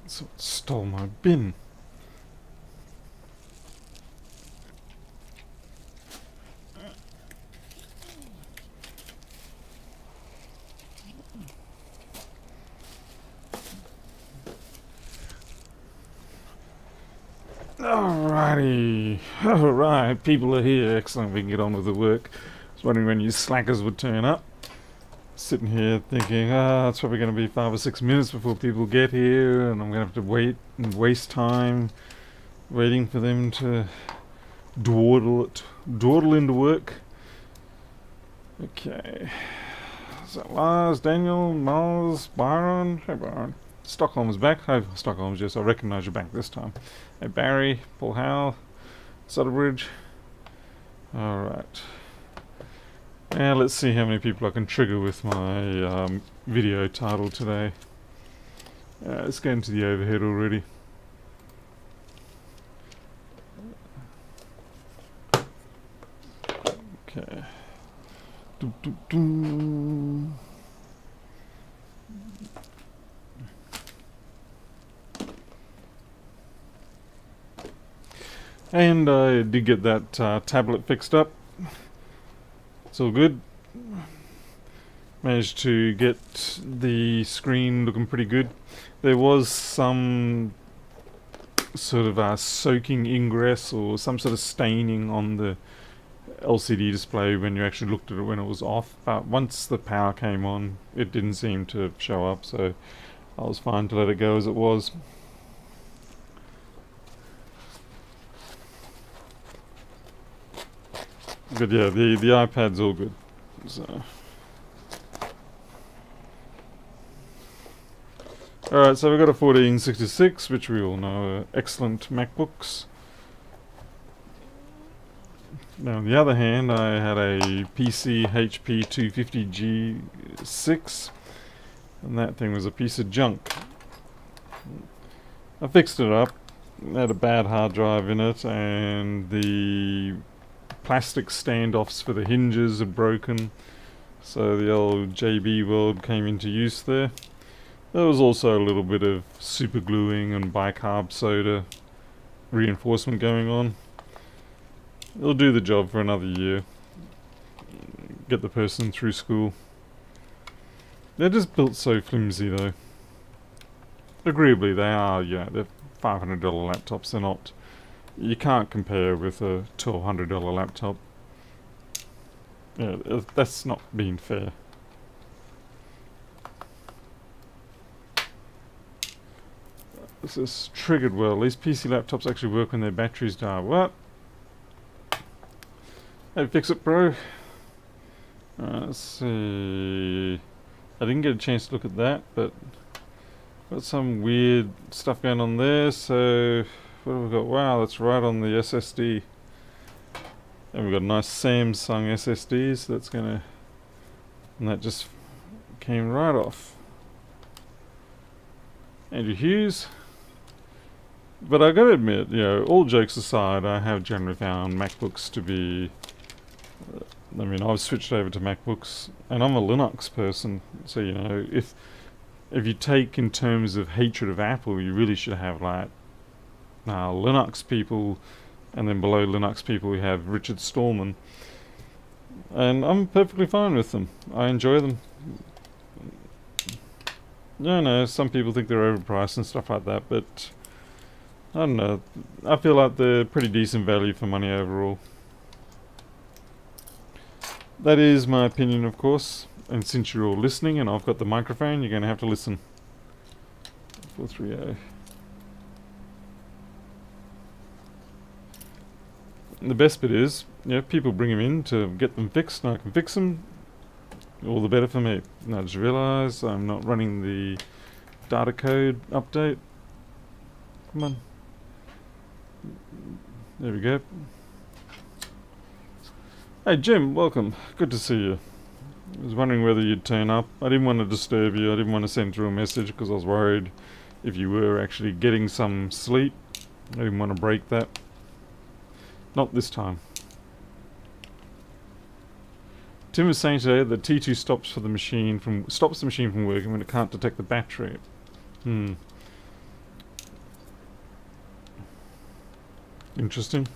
So it stole my bin. Alrighty. Alright, people are here. Excellent, we can get on with the work. I was wondering when you slackers would turn up. Sitting here thinking, it's probably going to be 5 or 6 minutes before people get here, and I'm going to have to wait and waste time waiting for them to dawdle into work. Okay. Is that Lars, Daniel, Miles, Byron? Hey, Byron. Stockholm's back. Hi, Stockholm's, yes, I recognise you're back this time. Hey, Barry, Paul Howell, Sutterbridge. Alright. Now let's see how many people I can trigger with my video title today. Let's get into the overhead already. Okay. Doo -doo -doo. And I did get that tablet fixed up. It's all good. Managed to get the screen looking pretty good. There was some sort of soaking ingress or some sort of staining on the LCD display when you actually looked at it when it was off, but once the power came on it didn't seem to show up, so I was fine to let it go as it was. But yeah, the iPad's all good. So. Alright, so we've got a 1466, which we all know are excellent MacBooks. Now on the other hand, I had a PC HP 250G6, and that thing was a piece of junk. I fixed it up. It had a bad hard drive in it, and the plastic standoffs for the hinges are broken, so the old JB World came into use there. There was also a little bit of super gluing and bicarb soda reinforcement going on. It'll do the job for another year. Get the person through school. They're just built so flimsy though. Agreeably they are, yeah, they're $500 laptops, they're not. You can't compare with a $1,200 laptop. Yeah, that's not being fair. This is triggered well. These PC laptops actually work when their batteries die. What? Hey, fix it, bro. Let's see. I didn't get a chance to look at that, but got some weird stuff going on there. So what have we got? Wow, that's right on the SSD. And we've got a nice Samsung SSD, so that's gonna, and that just came right off. Andrew Hughes. But I gotta admit, you know, all jokes aside, I have generally found MacBooks to be, I mean, I've switched over to MacBooks, and I'm a Linux person, so you know, if you take in terms of hatred of Apple, you really should have like Linux people, and then below Linux people we have Richard Stallman, and I'm perfectly fine with them. I enjoy them. Yeah, no, some people think they're overpriced and stuff like that, but I don't know. I feel like they're pretty decent value for money overall. That is my opinion, of course. And since you're all listening and I've got the microphone, you're going to have to listen. 430. The best bit is, you know, people bring them in to get them fixed, and I can fix them. All the better for me. And I just realised I'm not running the data code update. Come on. There we go. Hey Jim, welcome. Good to see you. I was wondering whether you'd turn up. I didn't want to disturb you. I didn't want to send through a message because I was worried if you were actually getting some sleep. I didn't want to break that. Not this time. Tim was saying today that T2 stops the machine from working when it can't detect the battery. Interesting.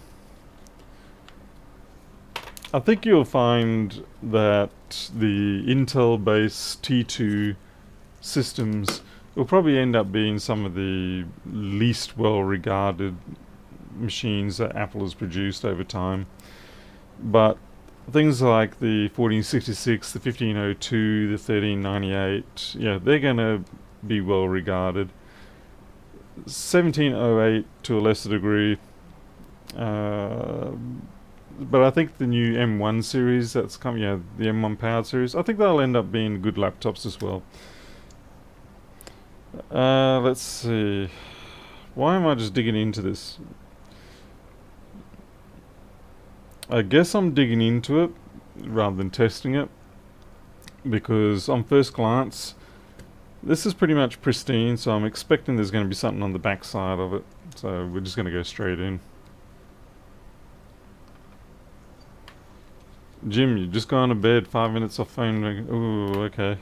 I think you'll find that the Intel-based T2 systems will probably end up being some of the least well-regarded machines that Apple has produced over time. But things like the 1466, the 1502, the 1398, yeah, they're going to be well regarded. 1708 to a lesser degree. But I think the new M1 series that's coming, yeah, the M1 powered series, I think they'll end up being good laptops as well. Let's see. Why am I just digging into this? I guess I'm digging into it rather than testing it, because on first glance this is pretty much pristine, so I'm expecting there's going to be something on the back side of it, so we're just going to go straight in. Jim, you just gone to bed, 5 minutes off phone. Ooh, okay.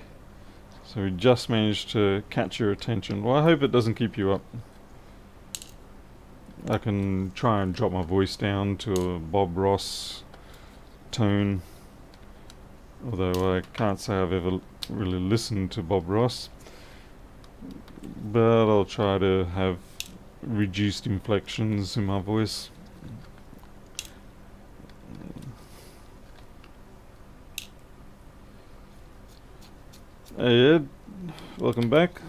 So we just managed to catch your attention. Well, I hope it doesn't keep you up. I can try and drop my voice down to a Bob Ross tone, although I can't say I've ever really listened to Bob Ross, but I'll try to have reduced inflections in my voice. Hey Ed, welcome back.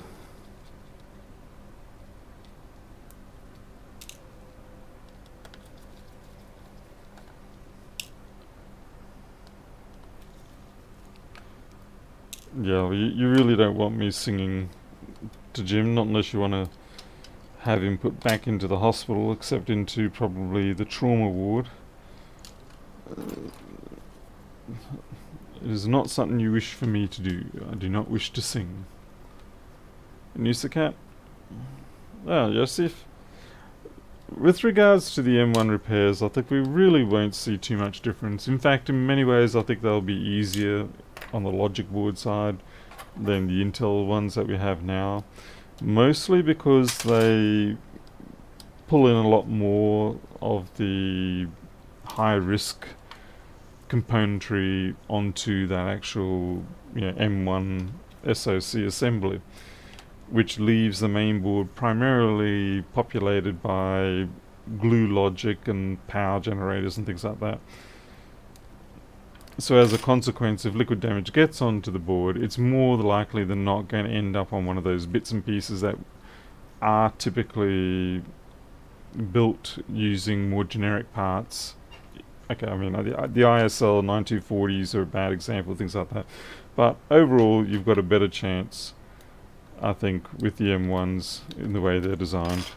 Yeah, you really don't want me singing to Jim, not unless you want to have him put back into the hospital, except into probably the trauma ward. It is not something you wish for me to do. I do not wish to sing. Noosa cat? Oh, Yosef. With regards to the M1 repairs, I think we really won't see too much difference. In fact, in many ways, I think they'll be easier on the logic board side than the Intel ones that we have now. Mostly because they pull in a lot more of the high-risk componentry onto that actual M1 SoC assembly, which leaves the main board primarily populated by glue logic and power generators and things like that. So as a consequence, if liquid damage gets onto the board, it's more likely than not going to end up on one of those bits and pieces that are typically built using more generic parts. Okay, I mean, the ISL 9240s are a bad example, things like that. But overall, you've got a better chance, I think, with the M1s in the way they're designed.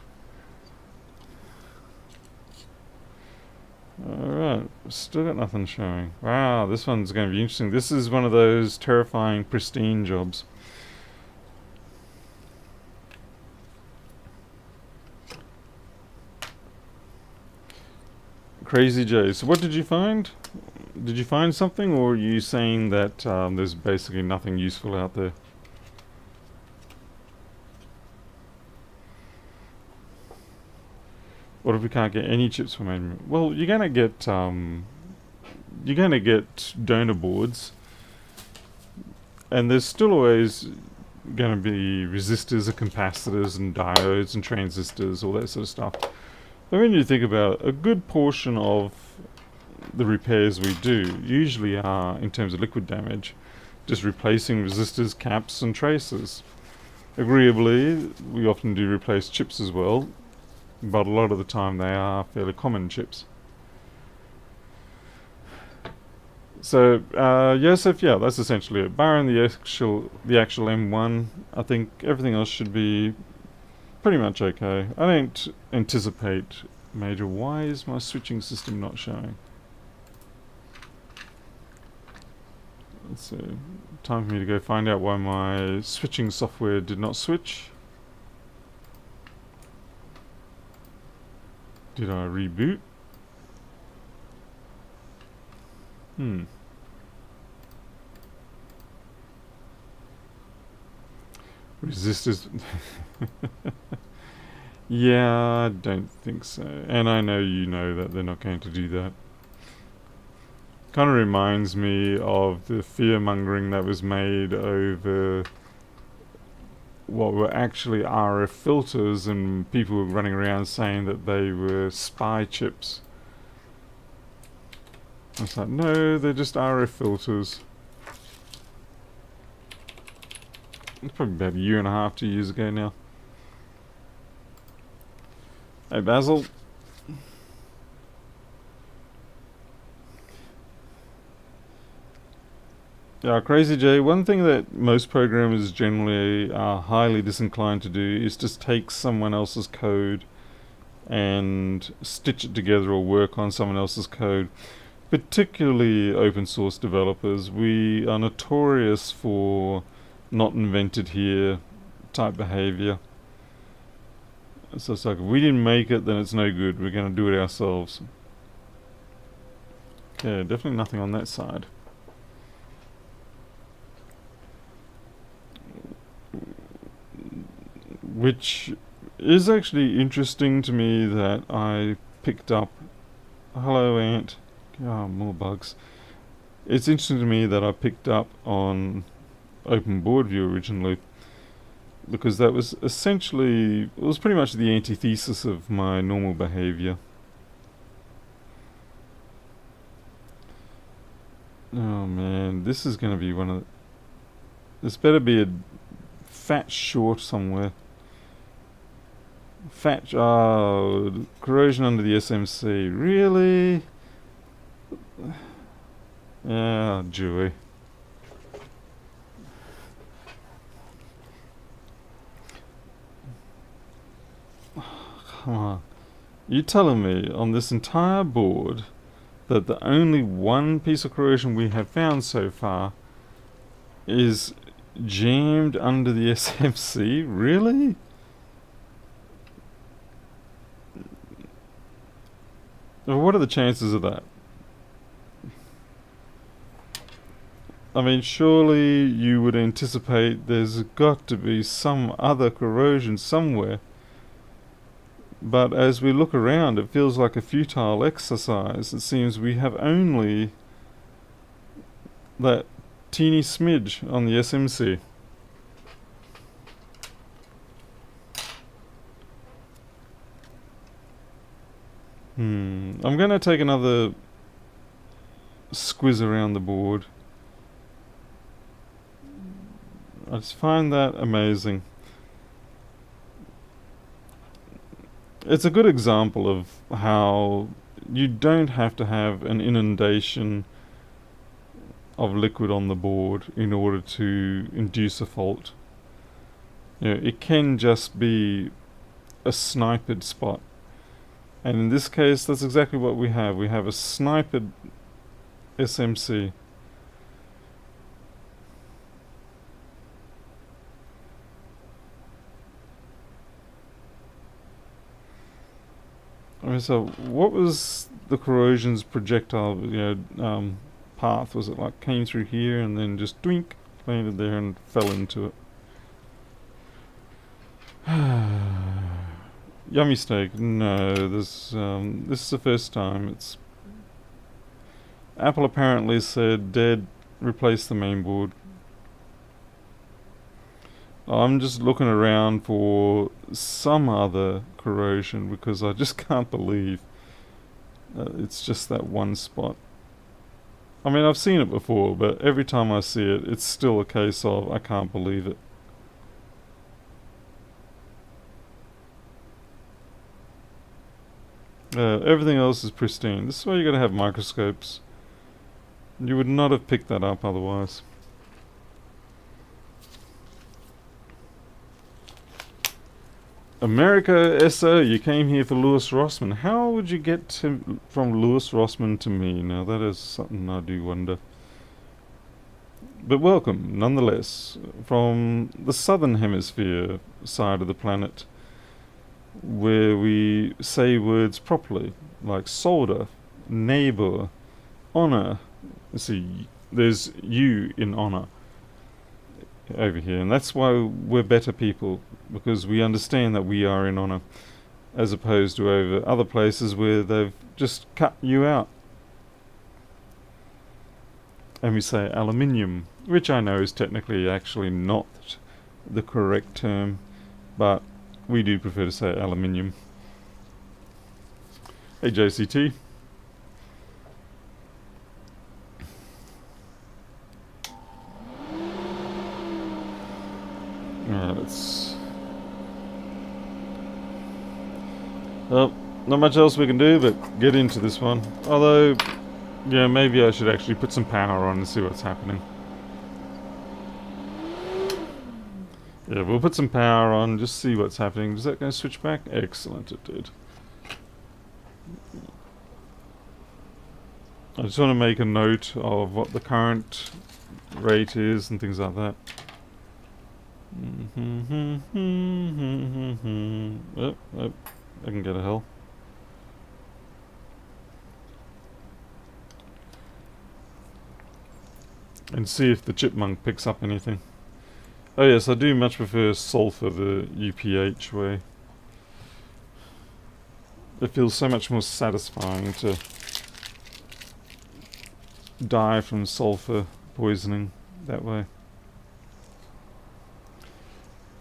Alright, still got nothing showing. Wow, this one's going to be interesting. This is one of those terrifying, pristine jobs. Crazy J. So what did you find? Did you find something, or are you saying that there's basically nothing useful out there? What if we can't get any chips from AIM? Well, you're gonna get donor boards, and there's still always gonna be resistors and capacitors and diodes and transistors, all that sort of stuff. But when you think about it, a good portion of the repairs we do usually are, in terms of liquid damage, just replacing resistors, caps and traces. Agreeably, we often do replace chips as well, but a lot of the time they are fairly common chips. So, Yosef, yeah, that's essentially it. Barring the actual M1, I think everything else should be pretty much okay. I don't anticipate major. Why is my switching system not showing? Let's see. Time for me to go find out why my switching software did not switch. Did I reboot? Resistors. Yeah, I don't think so. And I know you know that they're not going to do that. Kind of reminds me of the fear-mongering that was made over what were actually RF filters, and people were running around saying that they were spy chips. It's like, no, they're just RF filters. It's probably about a year and a half, 2 years ago now. Hey, Basil. Yeah, Crazy J, one thing that most programmers generally are highly disinclined to do is just take someone else's code and stitch it together or work on someone else's code. Particularly open source developers, we are notorious for not invented here type behavior. So it's like, if we didn't make it, then it's no good. We're going to do it ourselves. Okay, definitely nothing on that side. Which is actually interesting to me that I picked up. Hello, Ant. Oh, more bugs. It's interesting to me that I picked up on Open Board View originally, because that was essentially, it was pretty much the antithesis of my normal behavior. Oh man, this is going to be one of the, this better be a fat short somewhere. Fat, oh, corrosion under the SMC, really? Yeah, joy. Come on. You telling me on this entire board that the only one piece of corrosion we have found so far is jammed under the SMC? Really? What are the chances of that? I mean, surely you would anticipate there's got to be some other corrosion somewhere. But as we look around, it feels like a futile exercise. It seems we have only that teeny smidge on the SMC. I'm going to take another squiz around the board. I just find that amazing. It's a good example of how you don't have to have an inundation of liquid on the board in order to induce a fault. You know, it can just be a sniped spot. And in this case, that's exactly what we have. We have a sniped SMC. I mean, so what was the corrosion's projectile, path? Was it like came through here and then just doink, landed there and fell into it? Yummy steak. No, this is the first time. It's Apple apparently said dead, replace the main board. I'm just looking around for some other corrosion because I just can't believe it's just that one spot. I mean, I've seen it before, but every time I see it, it's still a case of I can't believe it. Everything else is pristine. This is why you gotta have microscopes. You would not have picked that up otherwise. America SO, you came here for Lewis Rossman. How would you get from Lewis Rossman to me? Now that is something I do wonder. But welcome, nonetheless, from the southern hemisphere side of the planet, where we say words properly, like solder, neighbor, honor. Let's see, there's you in honor over here, and that's why we're better people, because we understand that we are in honor. as opposed to over other places where they've just cut you out. And we say aluminium, which I know is technically actually not the correct term, but we do prefer to say aluminium. Hey JCT. Let's... Well, not much else we can do but get into this one. Although, yeah, maybe I should actually put some power on and see what's happening. Yeah, we'll put some power on, just see what's happening. Is that going to switch back? Excellent, it did. I just want to make a note of what the current rate is and things like that. Oh, I can get a hell. And see if the chipmunk picks up anything. Oh yes, I do much prefer sulfur the UPH way. It feels so much more satisfying to die from sulfur poisoning that way.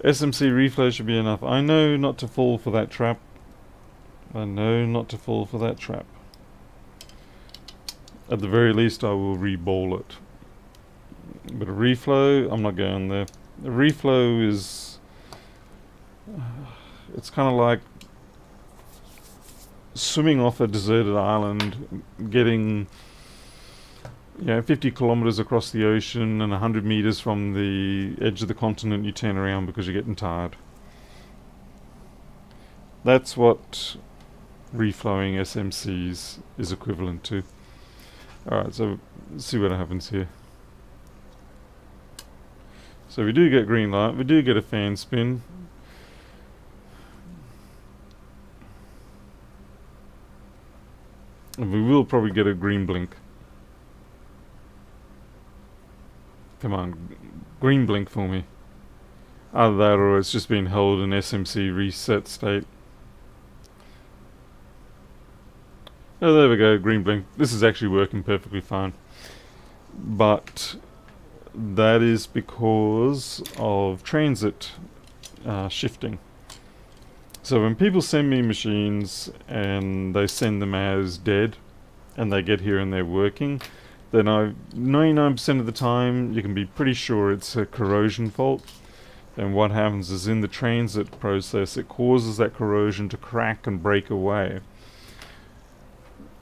SMC reflow should be enough. I know not to fall for that trap. I know not to fall for that trap. At the very least I will re-bowl it. But a reflow, I'm not going there. A reflow is... it's kind of like swimming off a deserted island, getting 50 kilometers across the ocean and 100 meters from the edge of the continent. You turn around because you're getting tired. That's what reflowing SMCs is equivalent to. Alright, so let's see what happens here. So we do get green light, we do get a fan spin. And we will probably get a green blink. Come on, green blink for me. Either that or it's just been held in SMC reset state. Oh, there we go, green blink. This is actually working perfectly fine. But that is because of transit shifting. So when people send me machines and they send them as dead and they get here and they're working, then 99% of the time you can be pretty sure it's a corrosion fault. And what happens is in the transit process it causes that corrosion to crack and break away.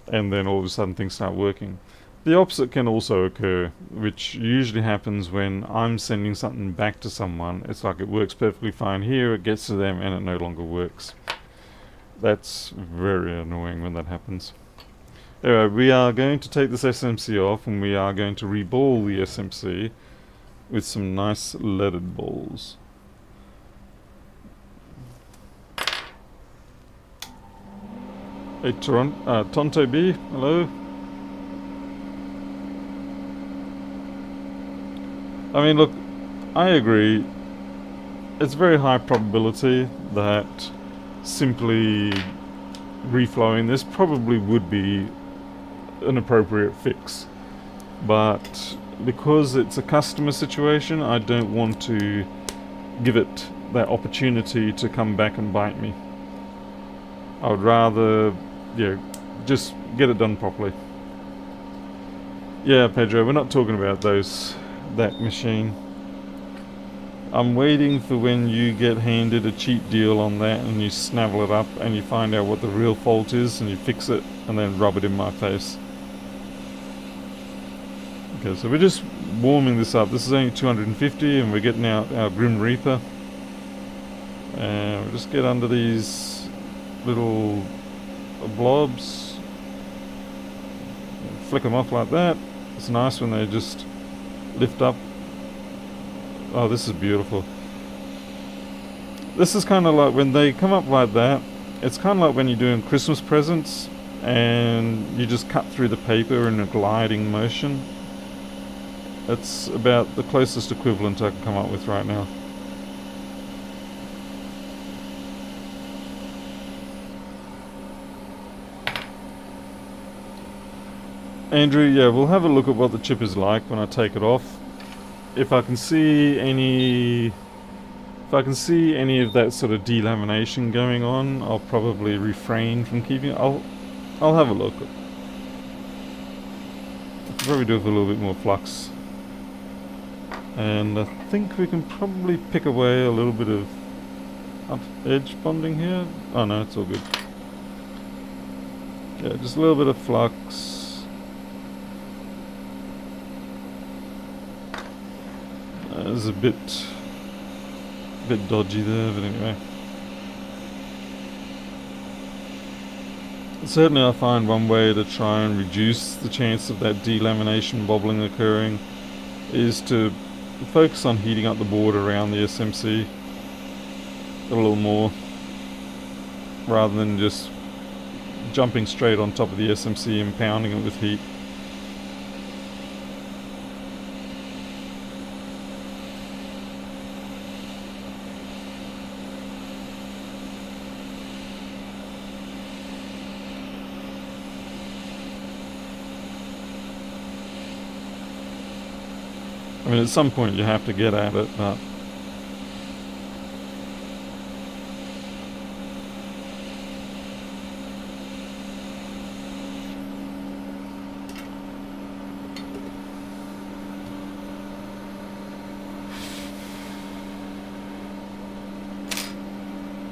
And then all of a sudden things start working. The opposite can also occur, which usually happens when I'm sending something back to someone. It's like it works perfectly fine here, it gets to them and it no longer works. That's very annoying when that happens. Anyway, we are going to take this SMC off and we are going to reball the SMC with some nice leaded balls. Hey Tonto B, hello. I mean, look, I agree. It's very high probability that simply reflowing this probably would be an appropriate fix. But because it's a customer situation, I don't want to give it that opportunity to come back and bite me. I would rather, just get it done properly. Yeah, Pedro, we're not talking about that machine. I'm waiting for when you get handed a cheap deal on that and you snavel it up and you find out what the real fault is and you fix it and then rub it in my face. Okay, so we're just warming this up. This is only 250 and we're getting out our Grim Reaper. And we'll just get under these little blobs. Flick them off like that. It's nice when they just lift up. Oh, this is beautiful. This is kind of like when they come up like that. It's kind of like when you're doing Christmas presents and you just cut through the paper in a gliding motion. That's about the closest equivalent I can come up with right now. Andrew, yeah, we'll have a look at what the chip is like when I take it off. If I can see any... If I can see any of that sort of delamination going on, I'll probably refrain from keeping it. I'll have a look. I'll probably do it with a little bit more flux. And I think we can probably pick away a little bit of edge bonding here. Oh no, it's all good. Yeah, just a little bit of flux. There's a bit dodgy there, but anyway. Certainly I find one way to try and reduce the chance of that delamination bobbling occurring is to focus on heating up the board around the SMC a little more, rather than just jumping straight on top of the SMC and pounding it with heat. I mean, at some point you have to get at it, but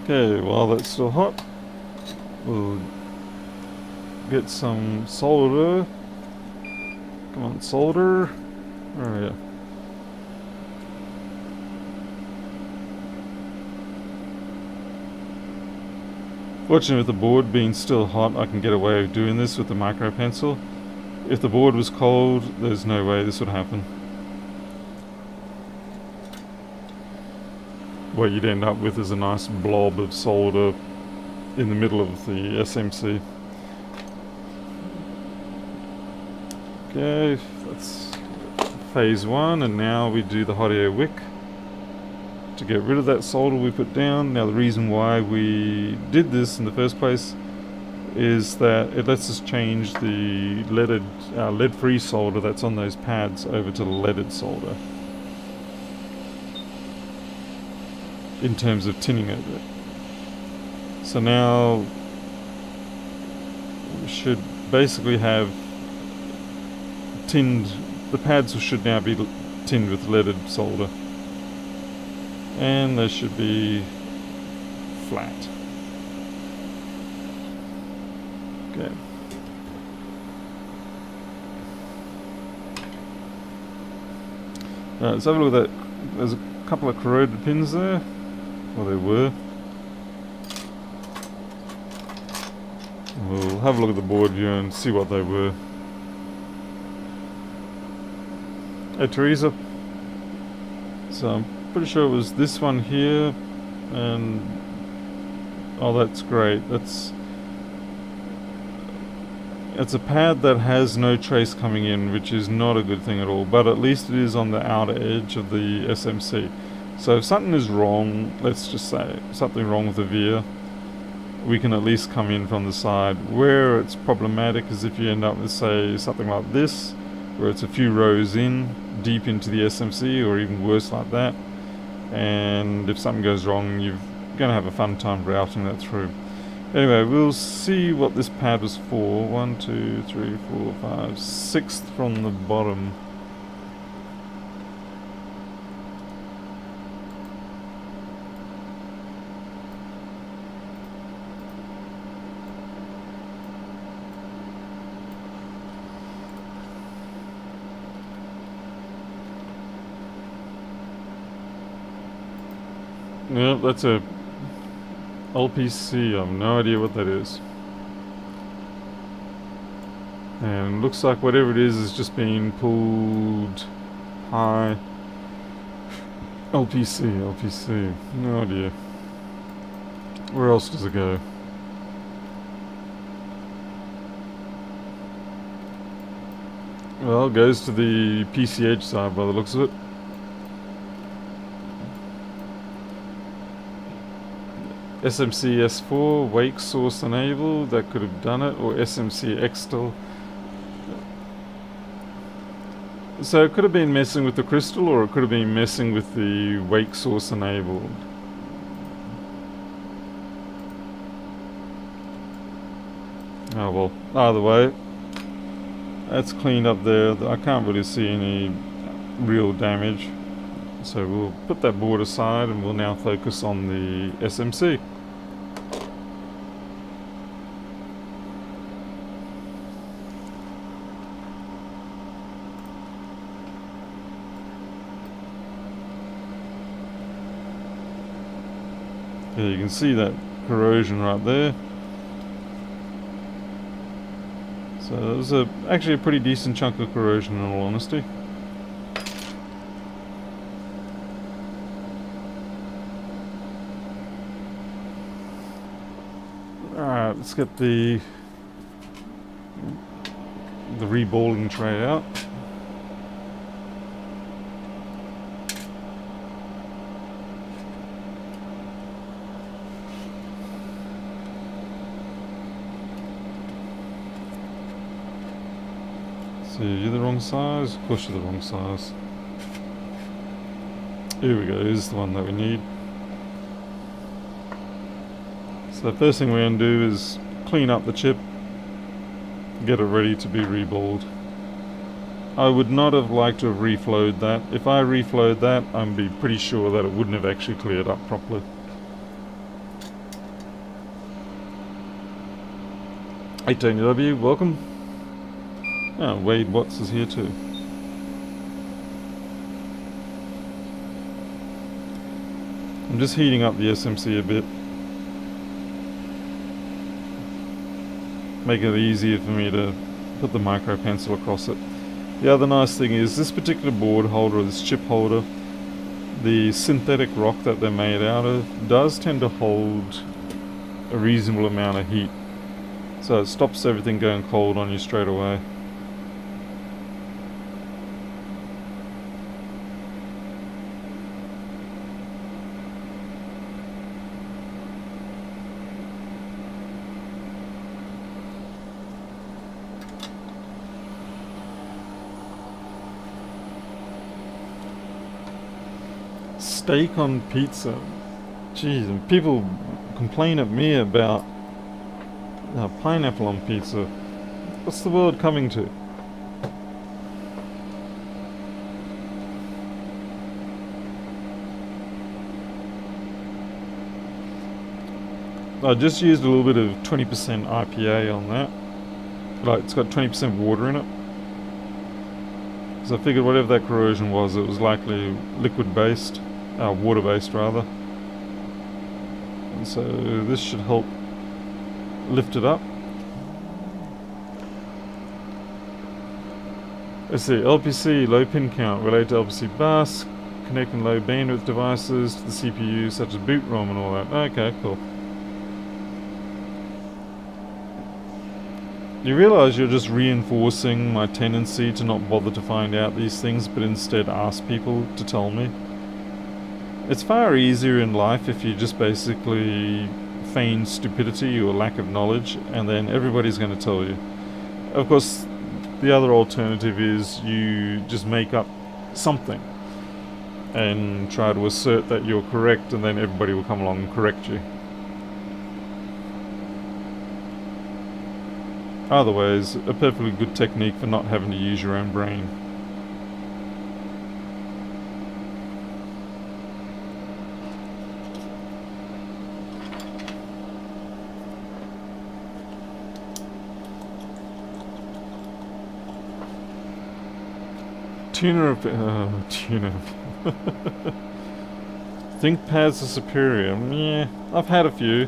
okay, while that's still hot, we'll get some solder. Come on, solder. Oh yeah. Fortunately, with the board being still hot, I can get away with doing this with the micro pencil. If the board was cold, there's no way this would happen. What you'd end up with is a nice blob of solder in the middle of the SMC. Okay, that's phase one, and now we do the hot air wick to get rid of that solder we put down. Now the reason why we did this in the first place is that it lets us change the lead-free solder that's on those pads over to leaded solder in terms of tinning it. So now we should basically have tinned, the pads should now be tinned with leaded solder. And they should be flat. Okay. Alright, let's have a look at that. There's a couple of corroded pins there. Well, there were. We'll have a look at the board view and see what they were. Hey, Teresa. So I'm pretty sure it was this one here, and oh, that's great. It's a pad that has no trace coming in, which is not a good thing at all, but at least it is on the outer edge of the SMC. So if something is wrong, let's just say something wrong with the veer, we can at least come in from the side. Where it's problematic is if you end up with, say, something like this, where it's a few rows in, deep into the SMC, or even worse like that. And if something goes wrong, you're going to have a fun time routing that through. Anyway, we'll see what this pad was for. 1, 2, 3, 4, 5, 6th from the bottom. Yep, that's a LPC. I have no idea what that is. And looks like whatever it is just being pulled high. LPC. No idea. Where else does it go? Well, it goes to the PCH side by the looks of it. SMC S4, wake source enabled, that could have done it, or SMC Extel. So it could have been messing with the crystal, or it could have been messing with the wake source enabled. Oh well, either way, that's cleaned up there. I can't really see any real damage. So we'll put that board aside and we'll now focus on the SMC. Yeah, you can see that corrosion right there. So there's actually a pretty decent chunk of corrosion in all honesty. Alright, let's get the reballing tray out. So you're the wrong size? Of course you're the wrong size. Here we go, here's the one that we need. So the first thing we're going to do is clean up the chip, get it ready to be reballed. I would not have liked to have reflowed that. If I reflowed that, I'd be pretty sure that it wouldn't have actually cleared up properly. Hey Tony W, welcome. Oh, Wade Watts is here too. I'm just heating up the SMC a bit. Make it easier for me to put the micro pencil across it. The other nice thing is this particular board holder, or this chip holder, the synthetic rock that they're made out of does tend to hold a reasonable amount of heat. So it stops everything going cold on you straight away. Steak on pizza. Jeez, and people complain at me about pineapple on pizza. What's the world coming to? I just used a little bit of 20% IPA on that. Like, it's got 20% water in it. So I figured whatever that corrosion was, it was likely liquid based. Water-based rather, and so this should help lift it up. Let's see, LPC low pin count related to LPC bus, connecting low bandwidth devices to the CPU such as boot ROM and all that. Okay, cool. You realise you're just reinforcing my tendency to not bother to find out these things, but instead ask people to tell me. It's far easier in life if you just basically feign stupidity or lack of knowledge, and then everybody's going to tell you. Of course, the other alternative is you just make up something and try to assert that you're correct, and then everybody will come along and correct you. Either way is a perfectly good technique for not having to use your own brain. Tuner. ThinkPads are superior. Yeah, I've had a few,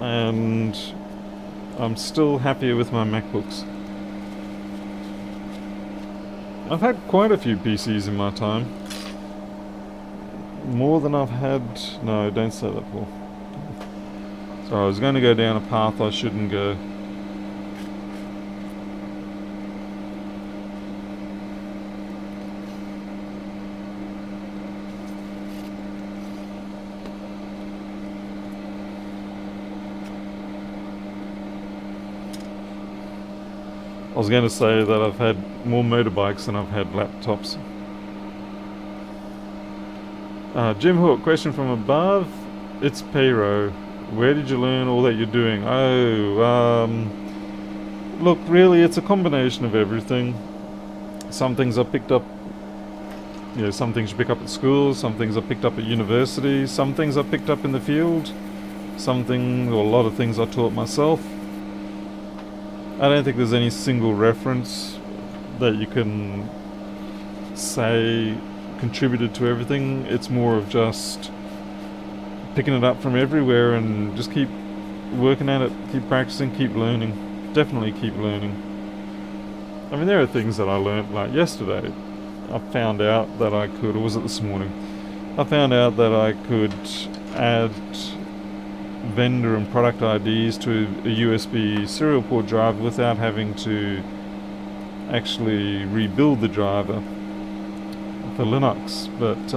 and I'm still happier with my MacBooks. I've had quite a few PCs in my time. More than I've had... No, don't say that, Paul. So I was going to go down a path I shouldn't go. I was going to say that I've had more motorbikes than I've had laptops. Jim Hook, question from above. It's Payro. Where did you learn all that you're doing? Look, really, it's a combination of everything. Some things I picked up, some things you pick up at school, some things I picked up at university, some things I picked up in the field, a lot of things I taught myself. I don't think there's any single reference that you can say contributed to everything. It's more of just picking it up from everywhere and just keep working at it, keep practicing, keep learning. Definitely keep learning. I mean, there are things that I learned, like yesterday. I found out that I could, or was it this morning? I found out that I could add vendor and product IDs to a USB serial port drive without having to actually rebuild the driver for Linux. But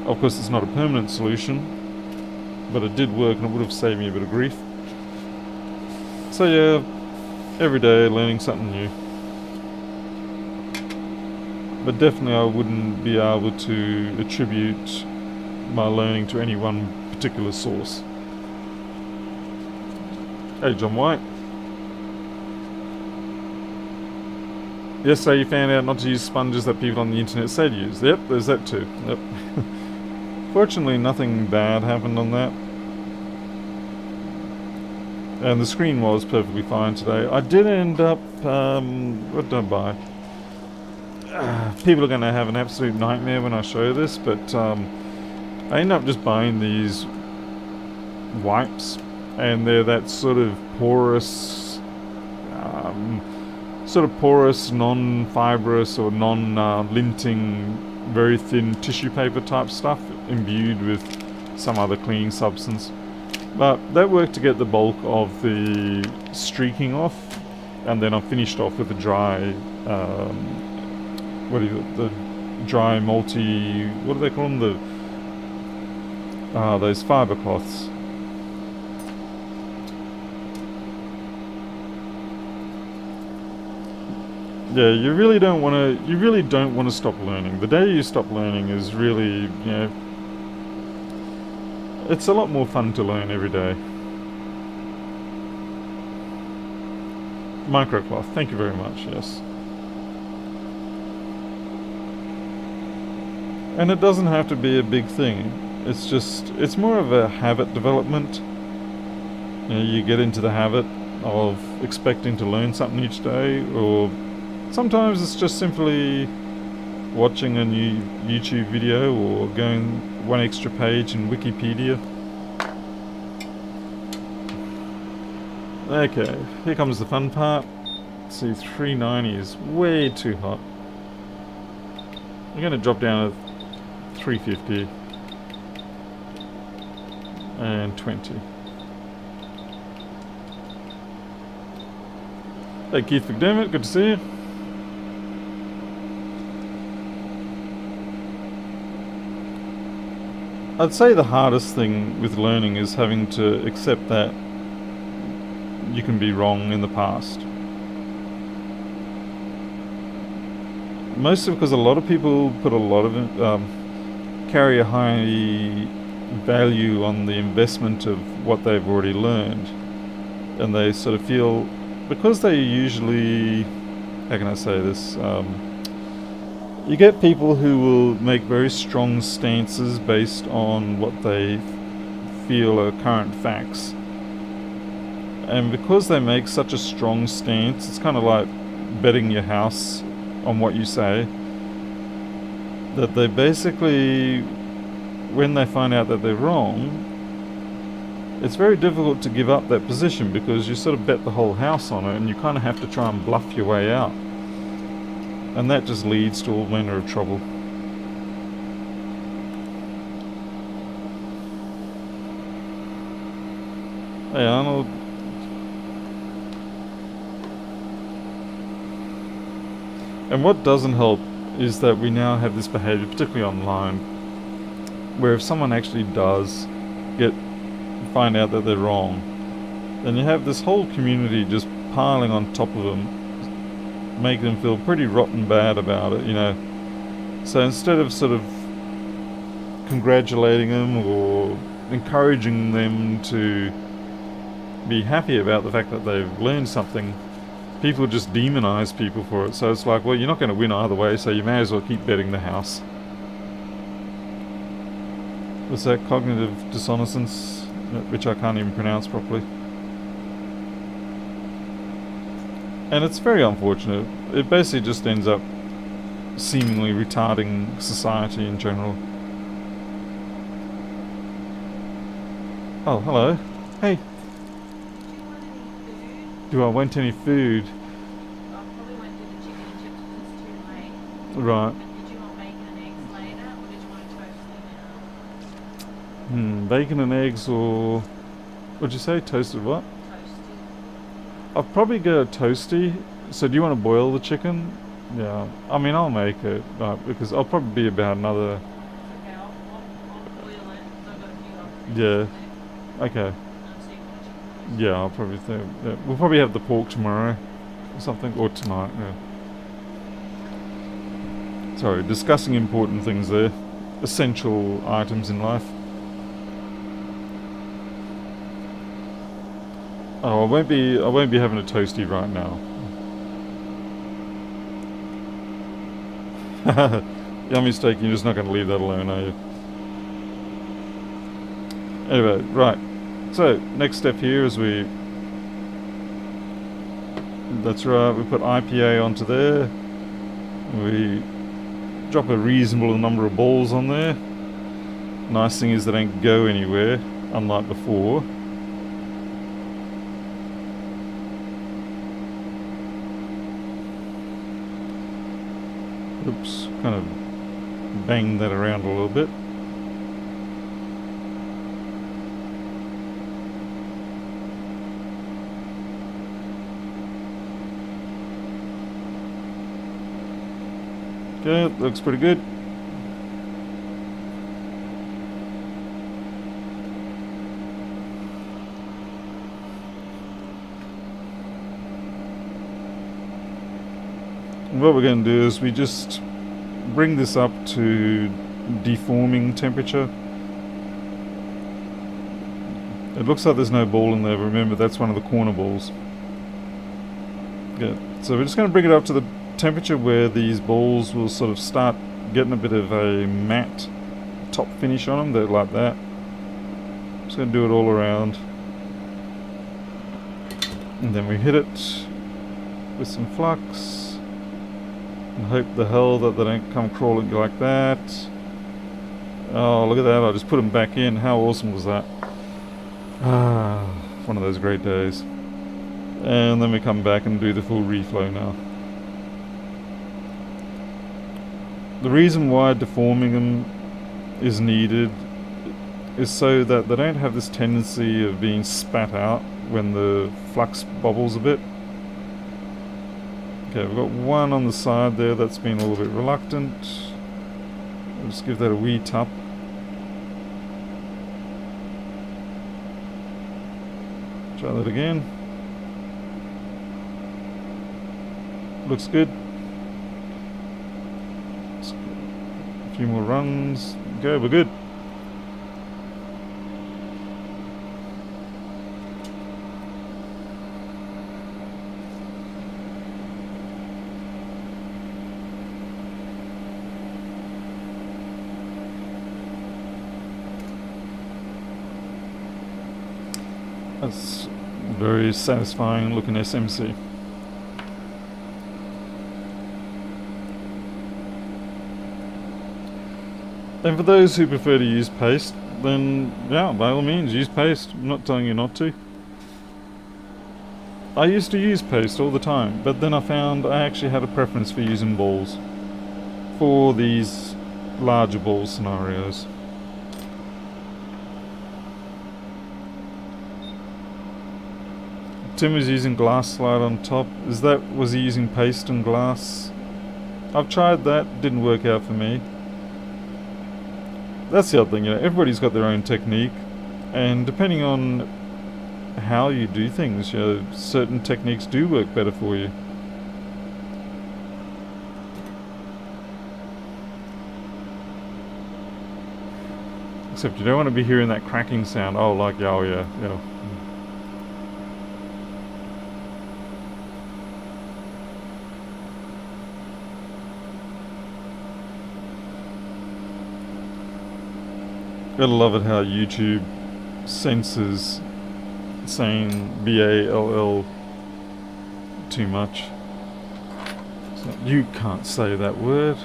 of course it's not a permanent solution, but it did work and it would have saved me a bit of grief. So yeah, every day learning something new. But definitely I wouldn't be able to attribute my learning to any one particular source. Hey, John White. Yesterday you found out not to use sponges that people on the internet said use. Yep, there's that too. Yep. Fortunately, nothing bad happened on that. And the screen was perfectly fine today. I did end up... what did I buy? People are going to have an absolute nightmare when I show this, but I ended up just buying these wipes. And they're that sort of porous, non-fibrous or non-linting, very thin tissue paper type stuff imbued with some other cleaning substance. But that worked to get the bulk of the streaking off, and then I finished off with a dry, the dry multi, what do they call them? Those fiber cloths. Yeah, you really don't want to stop learning. The day you stop learning is really, it's a lot more fun to learn every day. Microcloth, thank you very much, yes. And it doesn't have to be a big thing. It's more of a habit development. You get into the habit of expecting to learn something each day, or sometimes it's just simply watching a new YouTube video or going one extra page in Wikipedia. Okay, here comes the fun part. Let's see, 390 is way too hot. I'm going to drop down to 350 and 20. Hey Keith McDermott, good to see you. I'd say the hardest thing with learning is having to accept that you can be wrong in the past. Mostly because a lot of people put a lot of carry a high value on the investment of what they've already learned, and they sort of feel, because they usually, how can I say this, you get people who will make very strong stances based on what they feel are current facts. And because they make such a strong stance, it's kind of like betting your house on what you say, that they basically, when they find out that they're wrong, it's very difficult to give up that position, because you sort of bet the whole house on it and you kind of have to try and bluff your way out. And that just leads to all manner of trouble. Hey Arnold. And what doesn't help is that we now have this behavior, particularly online, where if someone actually does find out that they're wrong, then you have this whole community just piling on top of them, make them feel pretty rotten bad about it, you know. So instead of sort of congratulating them or encouraging them to be happy about the fact that they've learned something, people just demonize people for it. So it's like, well, you're not going to win either way, so you may as well keep betting the house. What's that? Cognitive dissonance, which I can't even pronounce properly. And it's very unfortunate. It basically just ends up seemingly retarding society in general. Oh, hello. Hey. Do I want any food? I probably won't do the chicken and chips because it's too late. Right. But did you want bacon and eggs later, or did you want to toast them now? Bacon and eggs, or what'd you say? Toasted what? Toasted. I'll probably go toasty. So do you want to boil the chicken? Yeah. I mean, I'll make it, because I'll probably be about another. Okay, I'll boil it because I've got a few other things Yeah. left. Okay. So you want chicken? Yeah, I'll probably think. Yeah. We'll probably have the pork tomorrow, or something, or tonight. Yeah. Sorry, discussing important things there. Essential items in life. Oh, I won't be having a toasty right now. Your mistake, you're just not going to leave that alone, are you? Anyway, right. So, next step here is that's right, we put IPA onto there. We drop a reasonable number of balls on there. Nice thing is they don't go anywhere, unlike before. Oops, kind of banged that around a little bit. Okay, looks pretty good. What we're going to do is we just bring this up to deforming temperature. It looks like there's no ball in there, but remember that's one of the corner balls. Good. So we're just going to bring it up to the temperature where these balls will sort of start getting a bit of a matte top finish on them. They're like that. Just going to do it all around. And then we hit it with some flux. And hope the hell that they don't come crawling like that. Oh, look at that. I just put them back in. How awesome was that? Ah, one of those great days. And then we come back and do the full reflow now. The reason why deforming them is needed is so that they don't have this tendency of being spat out when the flux bubbles a bit. Okay, we've got one on the side there that's been a little bit reluctant. We'll just give that a wee tap. Try that again. Looks good. A few more runs. Okay, we're good. That's very satisfying looking SMC. And for those who prefer to use paste, then yeah, by all means use paste. I'm not telling you not to. I used to use paste all the time, but then I found I actually had a preference for using balls for these larger ball scenarios. Tim was using glass slide on top. Was he using paste and glass? I've tried that, didn't work out for me. That's the other thing, you know, everybody's got their own technique, and depending on how you do things, you know, certain techniques do work better for you. Except you don't want to be hearing that cracking sound. Oh, like, yeah, oh yeah, yeah. Gotta love it how YouTube censors saying BALL too much. So you can't say that word.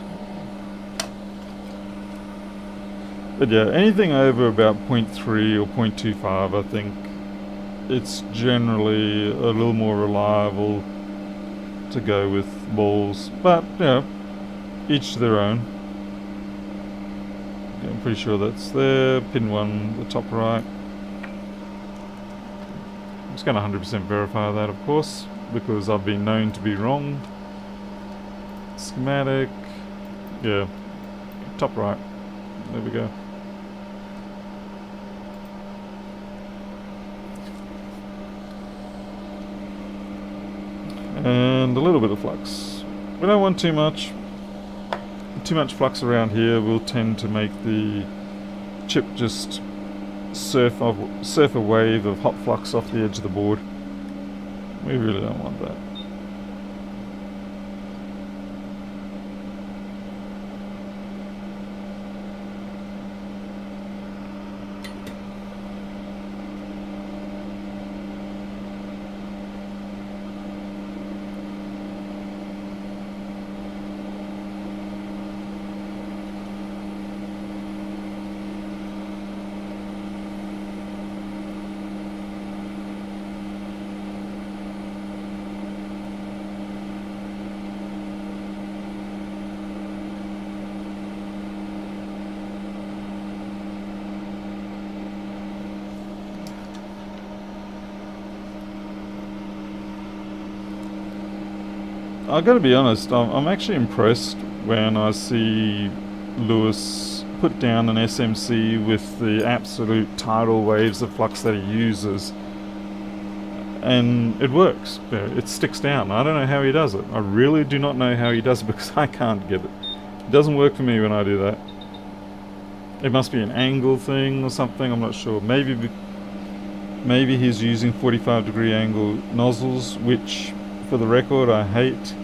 But yeah, anything over about 0.3 or 0.25, I think it's generally a little more reliable to go with balls. But, yeah, each to their own. Okay, I'm pretty sure that's there. Pin 1, the top right. I'm just going to 100% verify that, of course, because I've been known to be wrong. Schematic. Yeah, top right. There we go. And a little bit of flux. We don't want too much. Too much flux around here will tend to make the chip just surf a wave of hot flux off the edge of the board. We really don't want that. I gotta be honest, I'm actually impressed when I see Lewis put down an SMC with the absolute tidal waves of flux that he uses, and it works. It sticks down. I don't know how he does it. I really do not know how he does it because I can't get it. It doesn't work for me when I do that. It must be an angle thing or something, I'm not sure. Maybe he's using 45-degree angle nozzles, which, for the record, I hate.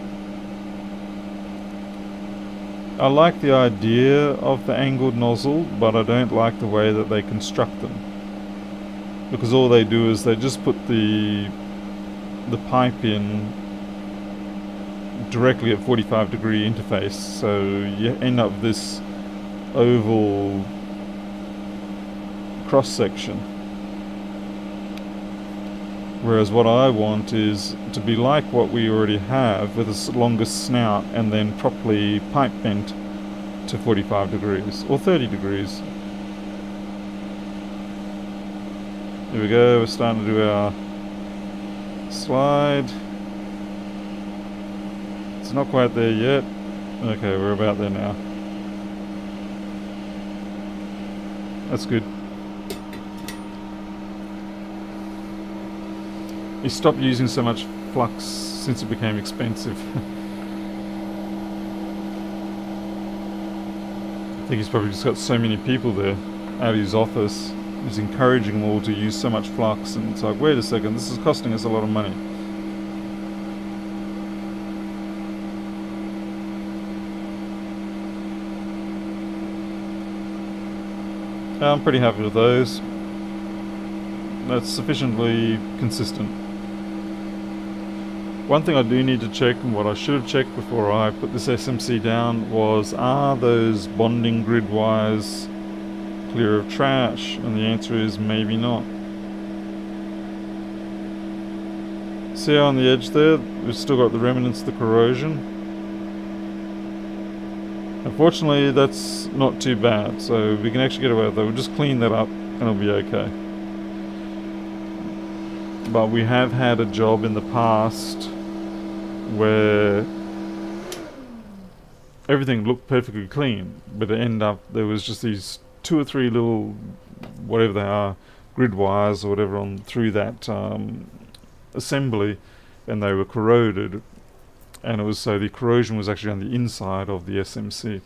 I like the idea of the angled nozzle, but I don't like the way that they construct them. Because all they do is they just put the pipe in directly at 45-degree interface, so you end up with this oval cross section. Whereas what I want is to be like what we already have, with a longer snout and then properly pipe bent to 45 degrees or 30 degrees. Here we go, we're starting to do our slide. It's not quite there yet. Okay, we're about there now. That's good. He stopped using so much flux since it became expensive. I think he's probably just got so many people there at his office. He's encouraging them all to use so much flux, and it's like, wait a second, this is costing us a lot of money. I'm pretty happy with those. That's sufficiently consistent. One thing I do need to check, and what I should have checked before I put this SMC down, was are those bonding grid wires clear of trash? And the answer is maybe not. See how on the edge there, we've still got the remnants of the corrosion? Unfortunately, that's not too bad, so we can actually get away with that. We'll just clean that up and it'll be okay. But we have had a job in the past where everything looked perfectly clean, but it ended up there was just these 2 or 3 little, whatever they are, grid wires or whatever on through that assembly, and they were corroded, and it was so the corrosion was actually on the inside of the SMC.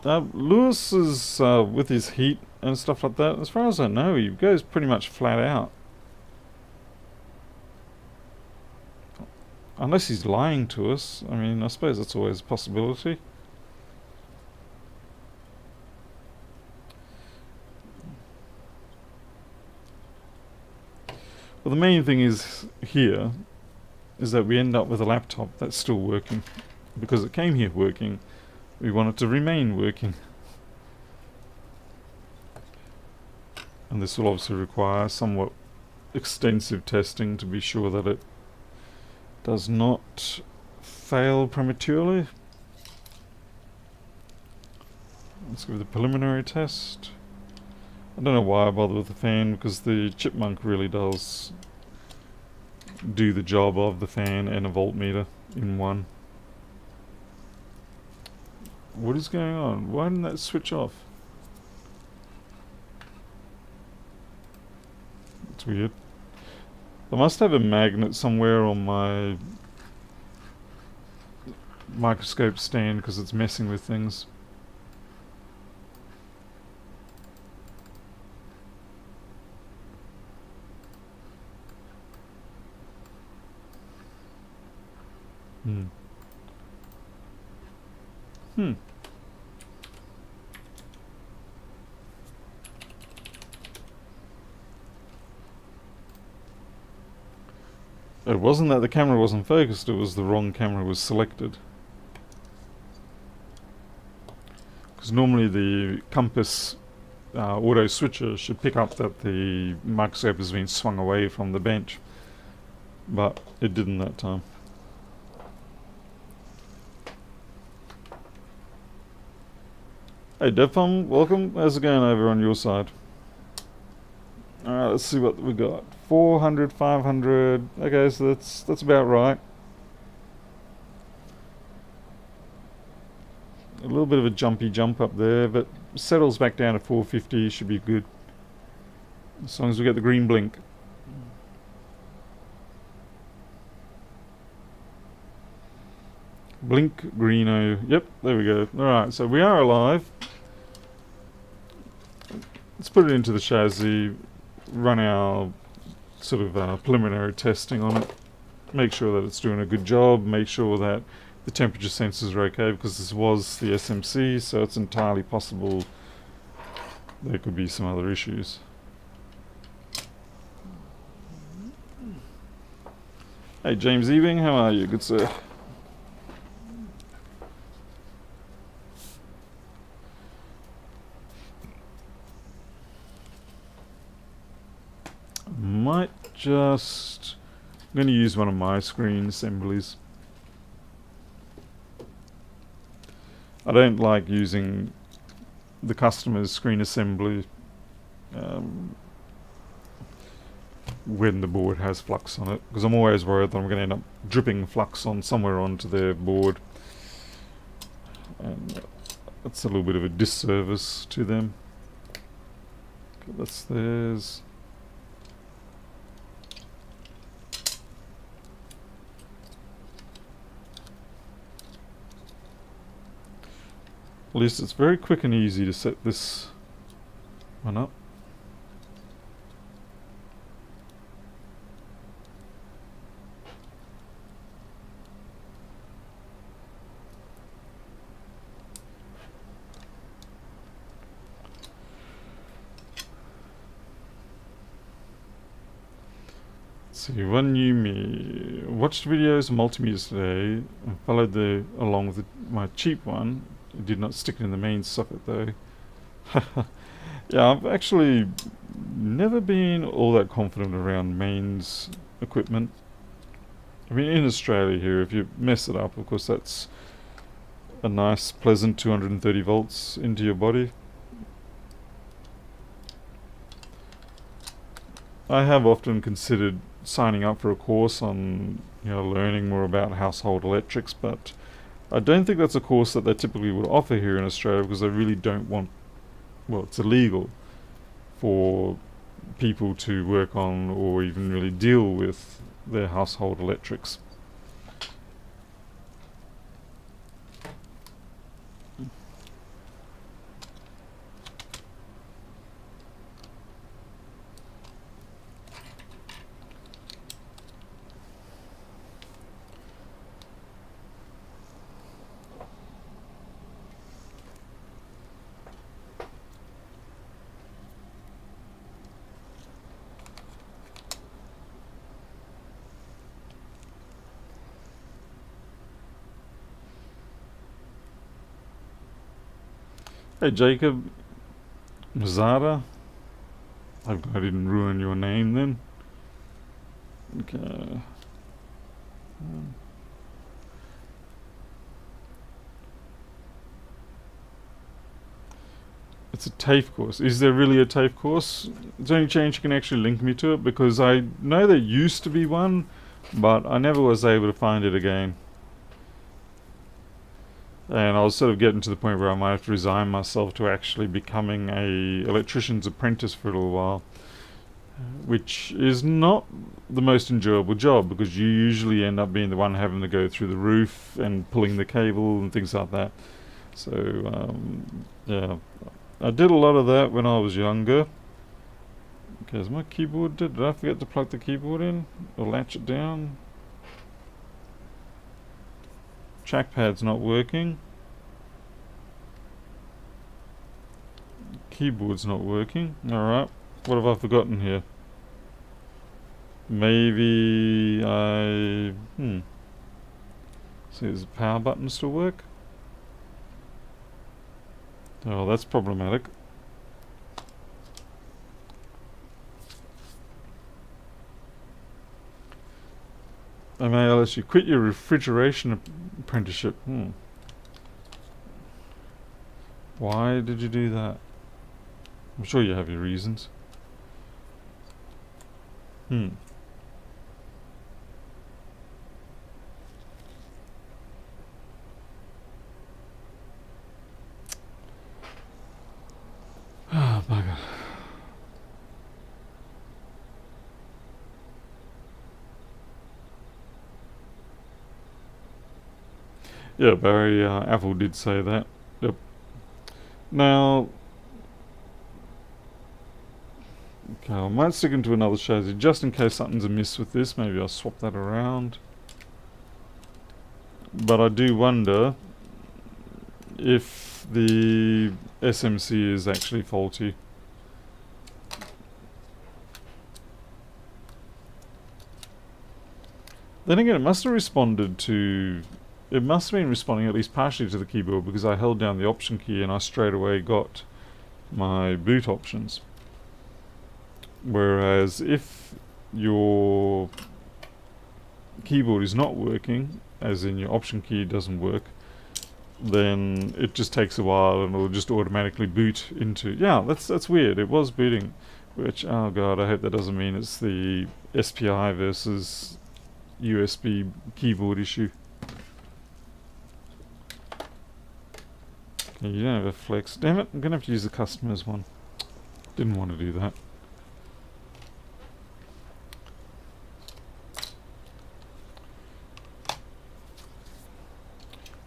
Lewis is with his heat and stuff like that. As far as I know, he goes pretty much flat out. Unless he's lying to us. I mean, I suppose that's always a possibility. Well, the main thing is here is that we end up with a laptop that's still working. Because it came here working, we want it to remain working. And this will obviously require somewhat extensive testing to be sure that it does not fail prematurely. Let's give it a preliminary test. I don't know why I bother with the fan, because the Chipmunk really does do the job of the fan and a voltmeter in one. What is going on? Why didn't that switch off? It's weird. I must have a magnet somewhere on my microscope stand because it's messing with things. It wasn't that the camera wasn't focused, it was the wrong camera was selected. Because normally the compass auto switcher should pick up that the microscope has been swung away from the bench. But it didn't that time. Hey DevFun, welcome. How's it going over on your side? Alright, let's see what we got. 400, 500. Okay, so that's about right. A little bit of a jumpy jump up there, but settles back down to 450, should be good. As long as we get the green blink. Blink, greeno. Yep, there we go. Alright, so we are alive. Let's put it into the chassis, run our sort of preliminary testing on it, make sure that it's doing a good job, make sure that the temperature sensors are okay, because this was the SMC, so it's entirely possible there could be some other issues. Hey James Ewing, how are you, good sir? Might just... I'm going to use one of my screen assemblies. I don't like using the customer's screen assembly when the board has flux on it, because I'm always worried that I'm going to end up dripping flux on somewhere onto their board, and that's a little bit of a disservice to them. Okay, that's theirs. At least it's very quick and easy to set this one up. Let's see, one new me. Watched videos of multimedia today and followed along with my cheap one. It did not stick it in the main socket though. Yeah, I've actually never been all that confident around mains equipment. I mean, in Australia here, if you mess it up, of course that's a nice, pleasant 230 volts into your body. I have often considered signing up for a course on, learning more about household electrics, but I don't think that's a course that they typically would offer here in Australia, because they really don't want, well, it's illegal for people to work on or even really deal with their household electrics. Hey Jacob, Mazada. I hope I didn't ruin your name then. Okay. It's a TAFE course. Is there really a TAFE course? Is there any chance you can actually link me to it? Because I know there used to be one, but I never was able to find it again. And I was sort of getting to the point where I might have to resign myself to actually becoming a electrician's apprentice for a little while, which is not the most enjoyable job because you usually end up being the one having to go through the roof and pulling the cable and things like that. So yeah, I did a lot of that when I was younger. Okay, is my keyboard dead? Did I forget to plug the keyboard in or latch it down? Trackpad's not working. Keyboard's not working. Alright, what have I forgotten here? Maybe I... See, does the power button still work? Oh, that's problematic. MALS, you quit your refrigeration apprenticeship. Why did you do that? I'm sure you have your reasons. Ah, bugger. Yeah, Barry, Apple did say that. Yep. Now, okay, I might stick into another chassis just in case something's amiss with this. Maybe I'll swap that around. But I do wonder if the SMC is actually faulty. Then again, it must have responded to... It must have been responding at least partially to the keyboard because I held down the option key and I straight away got my boot options. Whereas if your keyboard is not working, as in your option key doesn't work, then it just takes a while and it'll just automatically boot into... Yeah, that's weird. It was booting. Which, oh god, I hope that doesn't mean it's the SPI versus USB keyboard issue. Okay, you don't have a flex. Damn it, I'm going to have to use the customer's one. Didn't want to do that.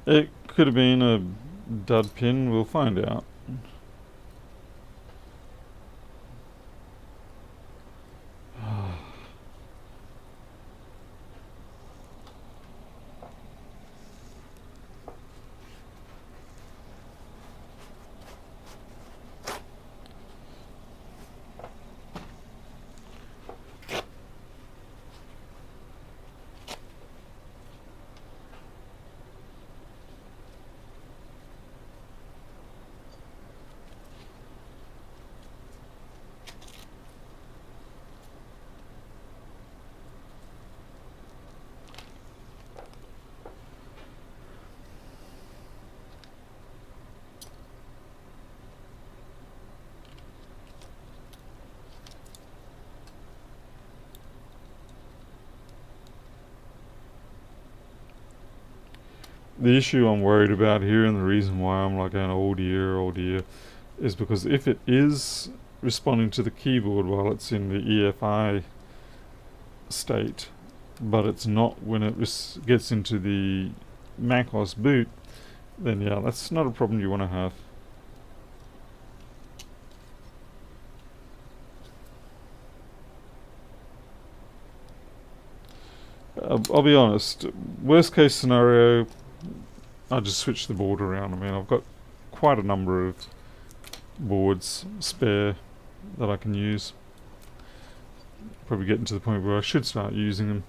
It could have been a dud pin, we'll find out. The issue I'm worried about here, and the reason why I'm like going oh dear, is because if it is responding to the keyboard while it's in the EFI state, but it's not when it gets into the macOS boot, then yeah, that's not a problem you want to have. I'll be honest, worst case scenario, I'll just switch the board around. I mean, I've got quite a number of boards spare that I can use. Probably getting to the point where I should start using them.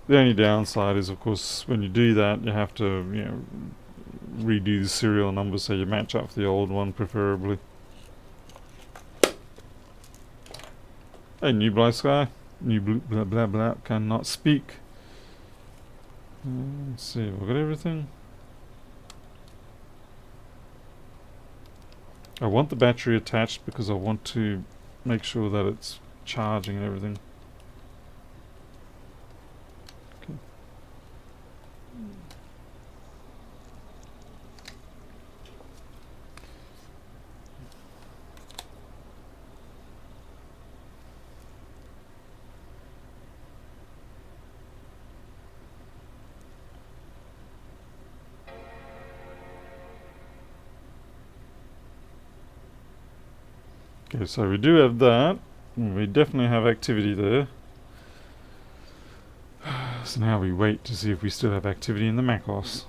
The only downside is, of course, when you do that, you have to, redo the serial number so you match up with the old one, preferably. Hey, new blue sky. New blue blah blah blah. Cannot speak. Let's see, we've got everything. I want the battery attached because I want to make sure that it's charging and everything. Okay. Okay, so we do have that. We definitely have activity there. So now we wait to see if we still have activity in the macOS.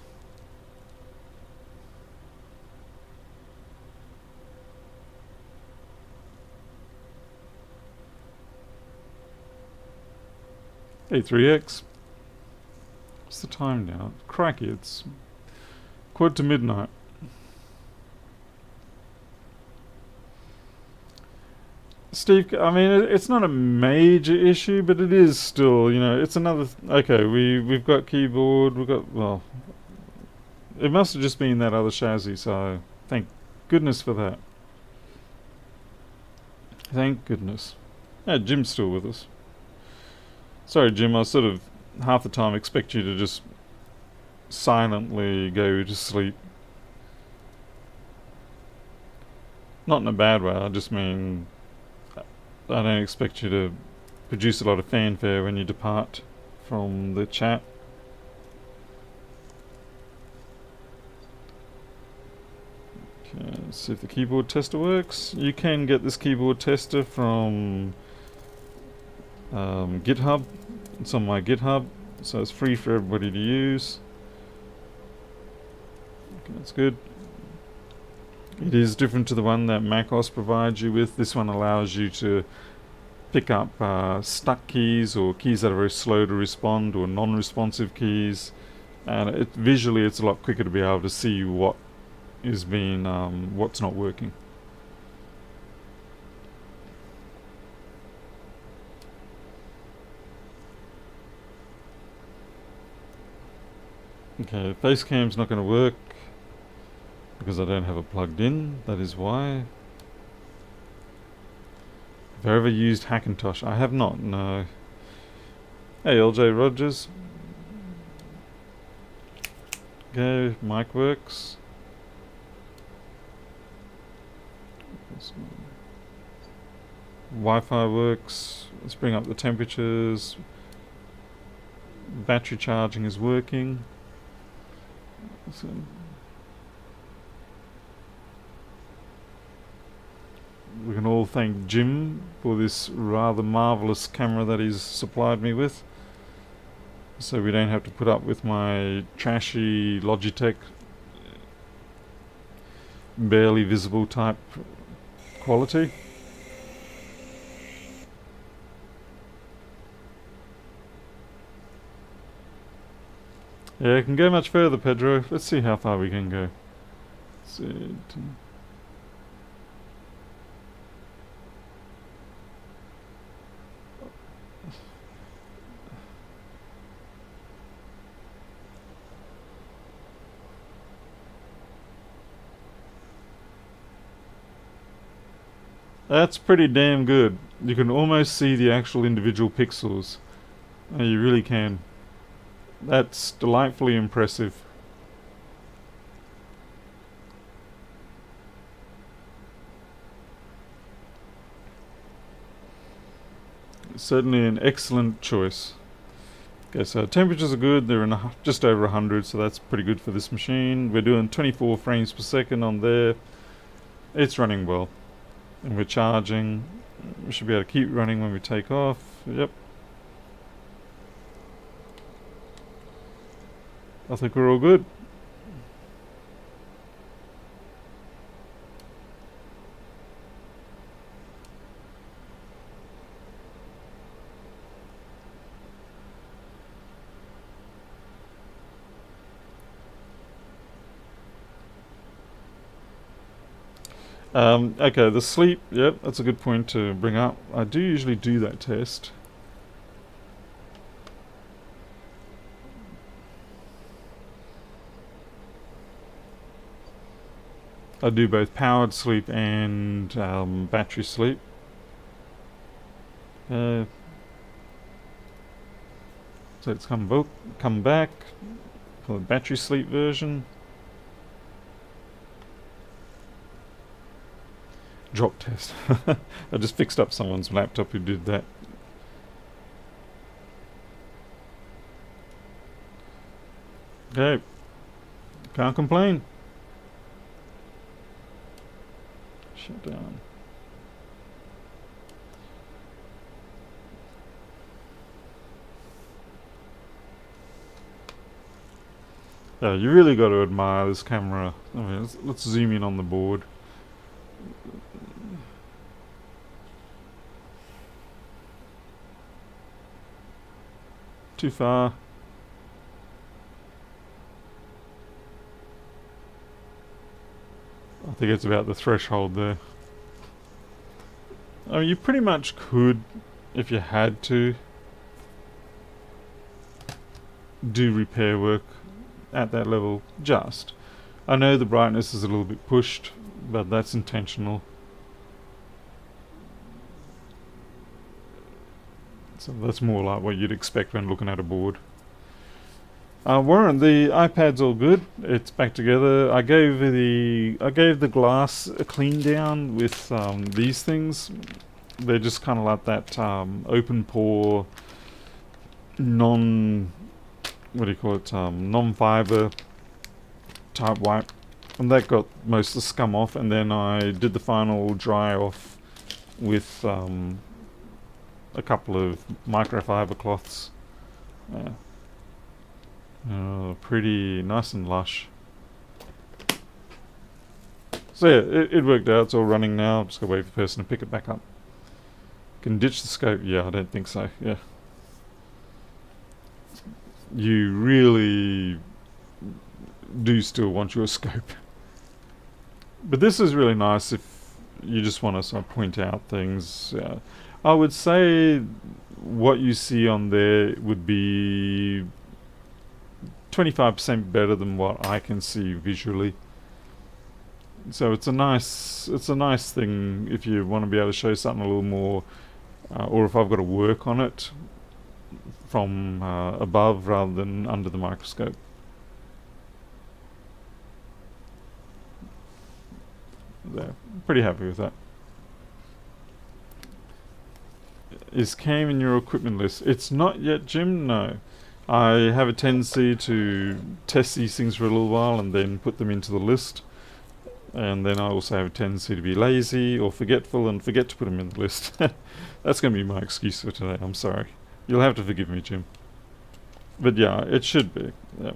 A3X. What's the time now? Crikey, it's 1:45. Steve, I mean, it's not a major issue, but it is still, it's another. Okay, we've got keyboard, well, it must have just been that other chassis, so thank goodness for that. Thank goodness. Yeah, Jim's still with us. Sorry, Jim, I sort of half the time expect you to just silently go to sleep. Not in a bad way, I just mean I don't expect you to produce a lot of fanfare when you depart from the chat. Okay, let's see if the keyboard tester works. You can get this keyboard tester from GitHub. It's on my GitHub, so it's free for everybody to use. Okay, that's good. It is different to the one that macOS provides you with. This one allows you to pick up stuck keys or keys that are very slow to respond or non-responsive keys, and visually it's a lot quicker to be able to see what is being what's not working. Okay, Facecam's not going to work because I don't have it plugged in, that is why. Have I ever used Hackintosh? I have not, no. Hey, LJ Rogers. Okay, mic works. Wi-Fi works. Let's bring up the temperatures. Battery charging is working. So we can all thank Jim for this rather marvellous camera that he's supplied me with, so we don't have to put up with my trashy Logitech barely visible type quality. Yeah, it can go much further, Pedro. Let's see how far we can go. Let's see. That's pretty damn good. You can almost see the actual individual pixels. You really can. That's delightfully impressive. Certainly an excellent choice. Okay, so temperatures are good. They're in just over 100, so that's pretty good for this machine. We're doing 24 frames per second on there. It's running well. And we're charging. We should be able to keep running when we take off. Yep. I think we're all good. Okay, the sleep, yep, that's a good point to bring up. I do usually do that test. I do both powered sleep and battery sleep. So it's come back for the battery sleep version. Drop test. I just fixed up someone's laptop who did that. Okay. Can't complain. Shut down. Yeah, you really got to admire this camera. I mean, let's zoom in on the board. Too far. I think it's about the threshold there. I mean, you pretty much could, if you had to, do repair work at that level just. I know the brightness is a little bit pushed, but that's intentional. So that's more like what you'd expect when looking at a board. Warren, the iPad's all good. It's back together. I gave the glass a clean down with these things. They're just kind of like that open pore, non-fiber type wipe, and that got most of the scum off. And then I did the final dry off with a couple of microfiber cloths. Pretty nice and lush. So yeah, it worked out. It's all running now. Just gotta wait for the person to pick it back up. Can ditch the scope? Yeah, I don't think so. Yeah. You really do still want your scope. But this is really nice if you just want to sort of point out things. I would say what you see on there would be 25% better than what I can see visually. So it's a nice thing if you want to be able to show something a little more, or if I've got to work on it from above rather than under the microscope. There, pretty happy with that. Is cam in your equipment list? It's not yet, Jim. No. I have a tendency to test these things for a little while and then put them into the list. And then I also have a tendency to be lazy or forgetful and forget to put them in the list. That's going to be my excuse for today. I'm sorry. You'll have to forgive me, Jim. But yeah, it should be. Yeah.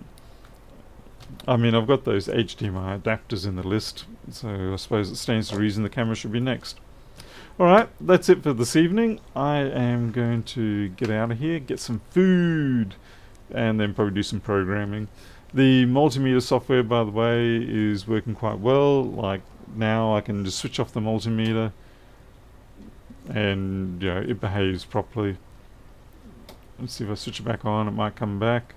I mean, I've got those HDMI adapters in the list, so I suppose it stands to reason the camera should be next. Alright, that's it for this evening. I am going to get out of here, get some food, and then probably do some programming. The multimeter software, by the way, is working quite well. Like now I can just switch off the multimeter and it behaves properly. Let's see if I switch it back on, it might come back.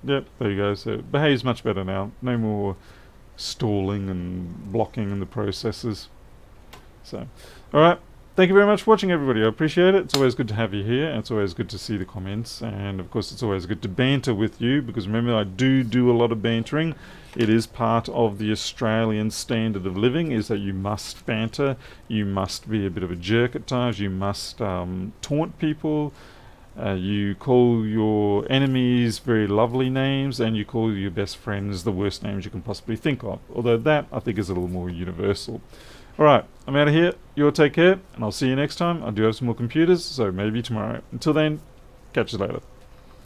Yep, there you go. So it behaves much better now. No more stalling and blocking in the processes. So, alright. Thank you very much for watching, everybody. I appreciate it. It's always good to have you here, and it's always good to see the comments. And of course, it's always good to banter with you, because remember, I do a lot of bantering. It is part of the Australian standard of living, is that you must banter. You must be a bit of a jerk at times. You must taunt people. You call your enemies very lovely names, and you call your best friends the worst names you can possibly think of. Although that, I think, is a little more universal. Alright, I'm out of here. You all take care, and I'll see you next time. I do have some more computers, so maybe tomorrow. Until then, catch you later.